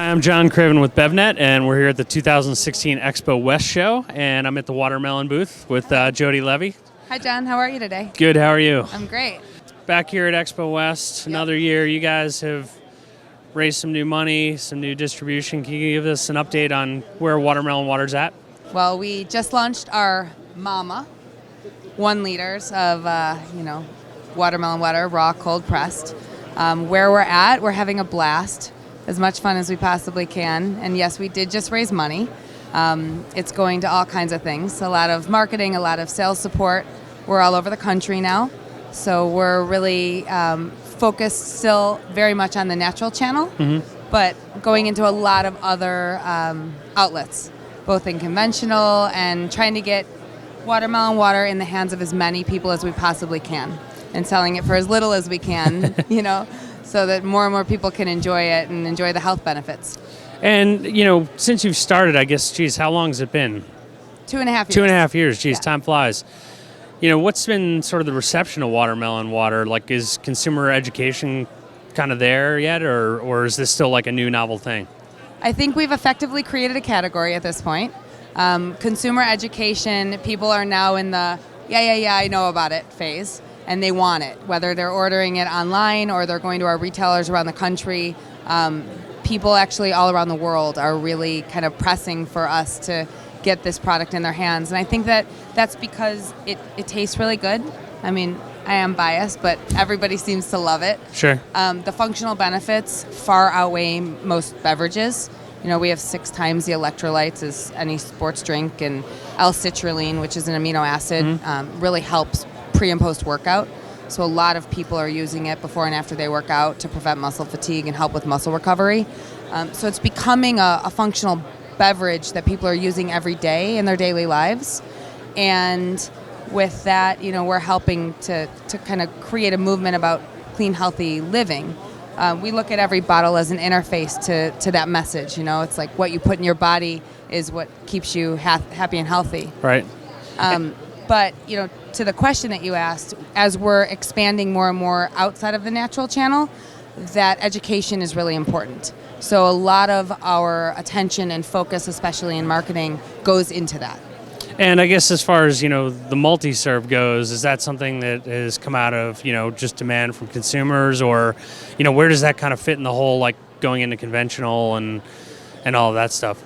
Hi, I'm John Craven with BevNET, and we're here at the 2016 Expo West show, and I'm at the watermelon booth with Jody Levy. Hi, John. How are you today? Good, how are you? I'm great. Back here at Expo West, another year. You guys have raised some new money, some new distribution. Can you give us an update on where watermelon water's at? Well, we just launched our Mama 1 liters of, watermelon water, raw, cold pressed. Where we're at, we're having a blast. As much fun as we possibly can. And yes, we did just raise money. It's going to all kinds of things. A lot of marketing, a lot of sales support. We're all over the country now. So we're really focused still very much on the natural channel, but going into a lot of other outlets, both in conventional and trying to get watermelon water in the hands of as many people as we possibly can and selling it for as little as we can, so that more and more people can enjoy it and enjoy the health benefits. And, since you've started, I guess, how long has it been? 2.5 years. 2.5 years. Geez, Yeah. Time flies. What's been sort of the reception of watermelon water? Like, is consumer education kind of there yet, or is this still like a new novel thing? I think we've effectively created a category at this point. Consumer education, people are now in the, I know about it phase. And they want it, whether they're ordering it online or they're going to our retailers around the country. People actually all around the world are really kind of pressing for us to get this product in their hands. And I think that's because it tastes really good. I mean, I am biased, but everybody seems to love it. Sure. The functional benefits far outweigh most beverages. We have 6 times the electrolytes as any sports drink, and L-citrulline, which is an amino acid, really helps pre and post workout. So a lot of people are using it before and after they work out to prevent muscle fatigue and help with muscle recovery. So it's becoming a functional beverage that people are using every day in their daily lives. And with that, we're helping to kind of create a movement about clean, healthy living. We look at every bottle as an interface to that message. It's like what you put in your body is what keeps you happy and healthy. Right. But, to the question that you asked, as we're expanding more and more outside of the natural channel, that education is really important. So a lot of our attention and focus, especially in marketing, goes into that. And I guess as far as, the multi-serve goes, is that something that has come out of, just demand from consumers, or, where does that kind of fit in the whole, like, going into conventional and all of that stuff?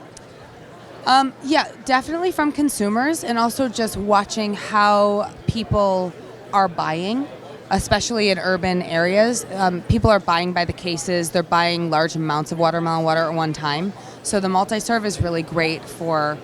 Definitely from consumers, and also just watching how people are buying, especially in urban areas. People are buying by the cases. They're buying large amounts of watermelon water at one time. So the multi-serve is really great for,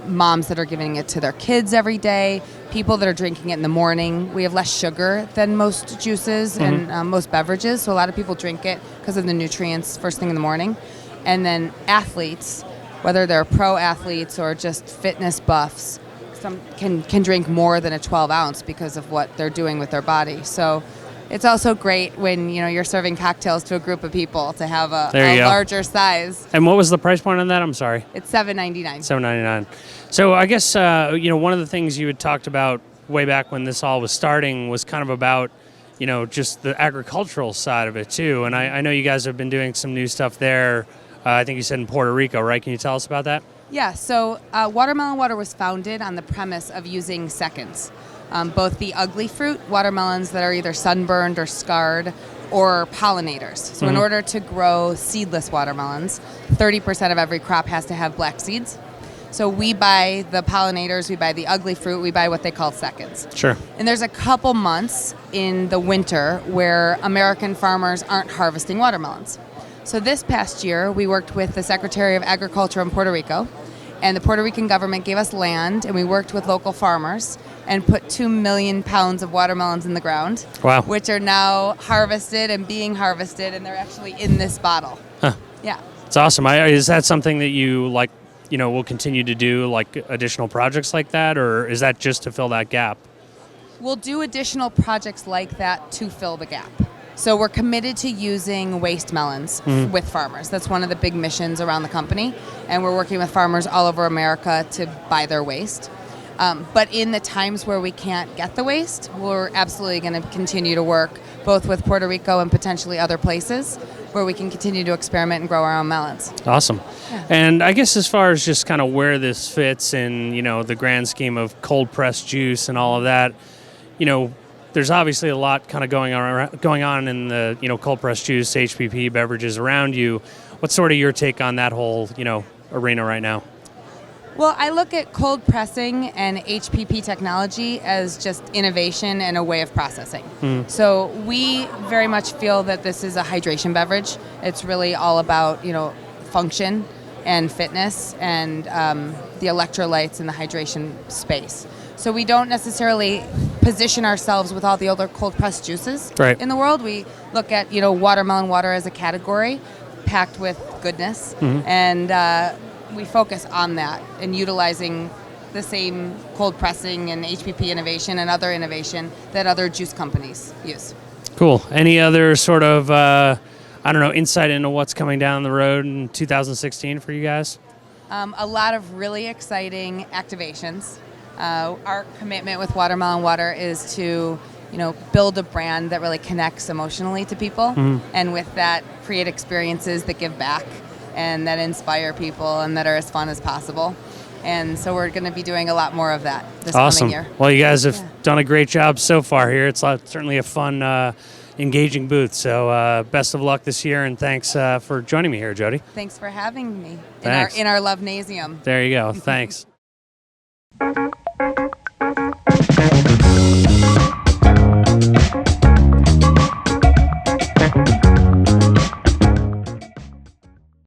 moms that are giving it to their kids every day, people that are drinking it in the morning. We have less sugar than most juices and most beverages, so a lot of people drink it because of the nutrients first thing in the morning. And then athletes, whether they're pro athletes or just fitness buffs, some can drink more than a 12 ounce because of what they're doing with their body. So it's also great when you're serving cocktails to a group of people to have a larger size. And what was the price point on that? I'm sorry. It's $7.99. $7.99. So I guess one of the things you had talked about way back when this all was starting was kind of about just the agricultural side of it too. And I know you guys have been doing some new stuff there. I think you said in Puerto Rico, right? Can you tell us about that? Yeah, so watermelon water was founded on the premise of using seconds. Both the ugly fruit, watermelons that are either sunburned or scarred, or pollinators. So in order to grow seedless watermelons, 30% of every crop has to have black seeds. So we buy the pollinators, we buy the ugly fruit, we buy what they call seconds. Sure. And there's a couple months in the winter where American farmers aren't harvesting watermelons. So this past year, we worked with the Secretary of Agriculture in Puerto Rico, and the Puerto Rican government gave us land, and we worked with local farmers and put 2 million pounds of watermelons in the ground, wow, which are now harvested and being harvested, and they're actually in this bottle. Huh. Yeah. It's awesome. Is that something that you, will continue to do, like additional projects like that, or is that just to fill that gap? We'll do additional projects like that to fill the gap. So we're committed to using waste melons with farmers. That's one of the big missions around the company. And we're working with farmers all over America to buy their waste. But in the times where we can't get the waste, we're absolutely going to continue to work both with Puerto Rico and potentially other places where we can continue to experiment and grow our own melons. Awesome. Yeah. And I guess as far as just kind of where this fits in, the grand scheme of cold pressed juice and all of that, there's obviously a lot kind of going on in the, cold pressed juice, HPP beverages around you. What's sort of your take on that whole, arena right now? Well, I look at cold pressing and HPP technology as just innovation and a way of processing. So we very much feel that this is a hydration beverage. It's really all about, function and fitness and the electrolytes in the hydration space. So we don't necessarily position ourselves with all the other cold pressed juices in the world. We look at, watermelon water as a category packed with goodness, and we focus on that and utilizing the same cold pressing and HPP innovation and other innovation that other juice companies use. Cool. Any other sort of, insight into what's coming down the road in 2016 for you guys? A lot of really exciting activations. Our commitment with Watermelon Water is to, build a brand that really connects emotionally to people, and with that, create experiences that give back and that inspire people and that are as fun as possible. And so we're going to be doing a lot more of that this coming year. Well, you guys have done a great job so far here. It's certainly a fun, engaging booth. So best of luck this year, and thanks for joining me here, Jody. Thanks for having me Thanks. in our Lovenasium. There you go. Thanks.